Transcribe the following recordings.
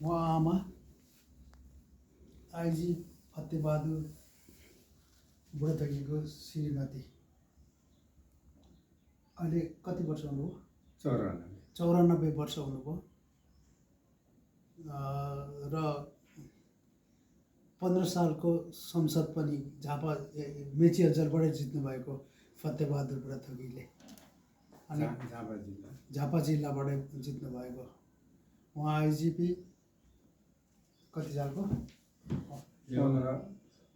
उहाँ आमा आइजी फतेबहादुर बुढाथोकीको श्रीमती अहिले कति वर्ष हुनुभयो? 94 वर्ष हुनुभयो र 15 सालको संसद पनि मेची अञ्चलबाटै जित्नु भएको फतेबहादुर बुढाथोकीले अनि झापा जिल्लाबाटै जित्नु भएको उहाँ आइजिपी कति सालको?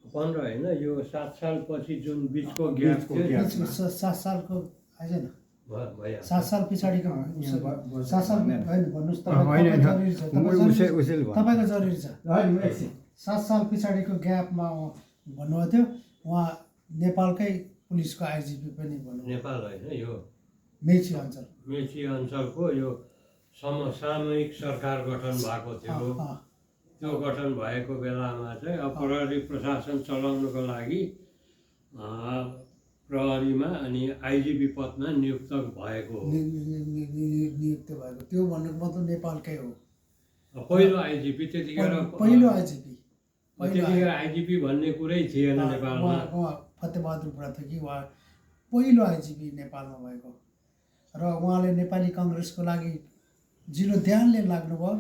15 होइन, यो 7 सालपछि जुन बिचको ग्याप थियो, 7 सालको आइजन 7 साल पछाडिको 7 साल होइन भन्नुहोस् तपाईँको जरुरी छ 7 साल पछाडिको ग्यापमा भन्नुभएको थियो उहाँ नेपालकै पुलिसको आइजिपी पनि भन्नु। नेपाल होइन, यो मेची अञ्चलको यो समसामयिक सरकार गठन भएको थियो। त्यो गठन भएको बेलामा चाहिँ अब प्रहरी प्रशासन चलाउनको लागि प्रहरीमा अनि आइजिपी पदमा नियुक्त भएको हो। नियुक्त भएको त्यो भन्नुको मतलब नेपालकै हो। पहिलो आइजिपी त्यतिखेर आइजिपी भन्ने कुरै थिएन नेपालमा। फतेबहादुर बुढाथोकी उहाँ पहिलो आइजिपी नेपालमा भएको र उहाँले नेपाली कङ्ग्रेसको लागि जिरो ध्यानले लाग्नुभयो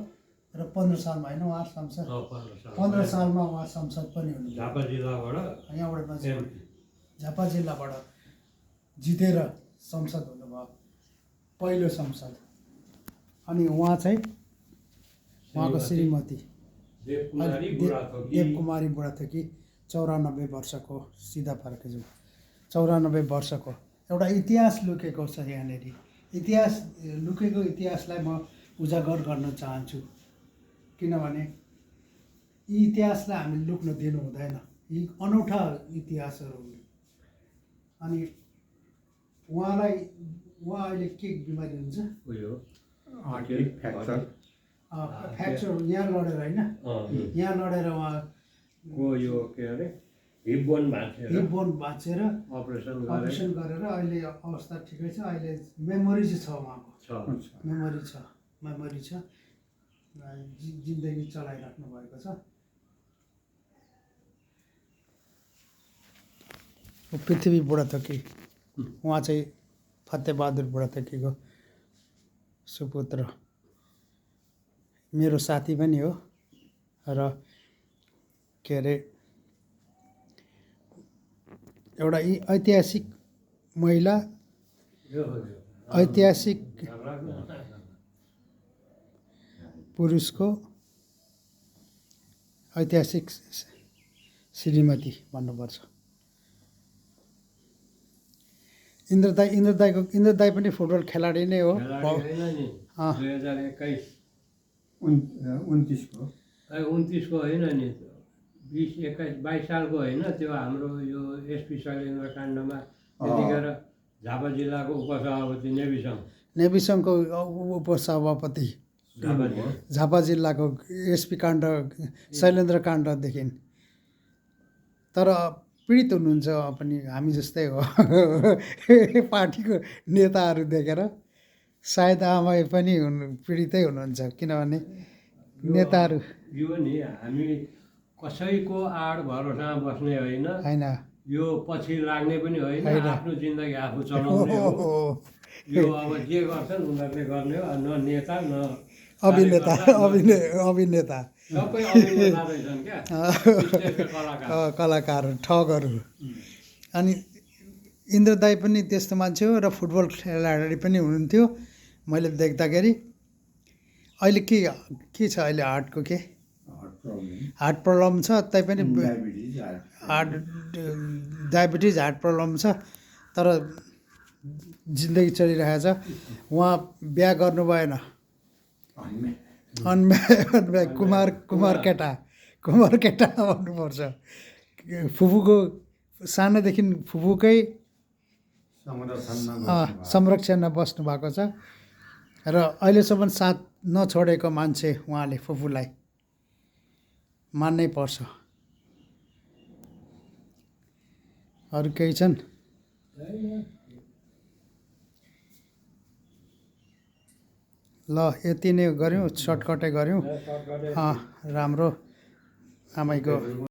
र 15 सालमा होइन उहाँ संसद 15 सालमा उहाँ संसद पनि हुनुभयो। झापा जिल्लाबाट यहाँबाट झापा जिल्लाबाट जितेर संसद हुनुभयो, पहिलो संसद। अनि उहाँ चाहिँ उहाँको श्रीमती देवकुमारी बुढाथोकी 94 वर्षको सिधा फर्के जाउँ 94 वर्षको एउटा इतिहास लुकेको छ यहाँनिर। लुकेको इतिहासलाई म उजागर गर्न चाहन्छु किनभने यी इतिहासलाई हामीले लुक्न दिनु हुँदैन। यी अनौठा इतिहासहरू हुन्। अनि उहाँ अहिले के बिमारी हुन्छ? फ्र्याक्चर यहाँ लडेर होइन, यहाँ लडेर उहाँको यो के अरे हिप बोन भाँचेर अपरेसन गरेर अहिले अवस्था ठिकै छ। अहिले मेमोरी चाहिँ छ उहाँको, मेमोरी छ जिन्दगी चलाइराख्नु भएको छ। पृथ्वी बुढाथोकी उहाँ चाहिँ फतेबहादुर बुढाथोकीको सुपुत्र, मेरो साथी पनि हो र के अरे एउटा ऐतिहासिक महिला, ऐतिहासिक पुरुषको ऐतिहासिक श्रीमती भन्नुपर्छ। इन्द्र दाई पनि फुटबल खेलाडी नै हो। 2029 को होइन नि, 20, 21, 22 सालको होइन, त्यो हाम्रो यो एसपी शैलेन्द्र काण्डमा त्यतिखेर झापा जिल्लाको उपसभापति नेविसङको उपसभापति झापा जिल्लाको एसपी काण्ड शैलेन्द्र काण्डदेखि। तर पीडित हुनुहुन्छ पनि हामी जस्तै हो पार्टीको नेताहरू देखेर। सायद आमा पनि पीडितै हुनुहुन्छ किनभने नेताहरू यो नि हामी कसैको आड भरोसामा बस्ने होइन, यो पछि लाग्ने पनि होइन, आफ्नो जिन्दगी आफू चलाउने हो। यो अब जे गर्छन् उनीहरूले गर्ने हो, न नेता न अभिनेता सबै अभिनेता रहेछन् क्या, कलाकार ठगहरू। अनि इन्द्र दाई पनि त्यस्तो मान्छे हो र फुटबल खेलाडी पनि हुनुहुन्थ्यो मैले देख्दाखेरि। अहिले के छ अहिले हार्टको के हार्ट प्रब्लम छ, तैपनि डायबिटिज हार्ट प्रब्लम छ तर जिन्दगी चलिरहेको छ। उहाँ बिहा गर्नु भएन, कुमार केटा भन्नुपर्छ। फुपूको सानोदेखि फुपूकै संरक्षणमा बस्नु भएको छ र अहिलेसम्म साथ नछोडेको मान्छे उहाँले फुपूलाई मान्नै पर्छ। अरू केही छन्? ल यति नै गऱ्यौँ सर्टकटै गऱ्यौँ सर्टकटै राम्रो आमैको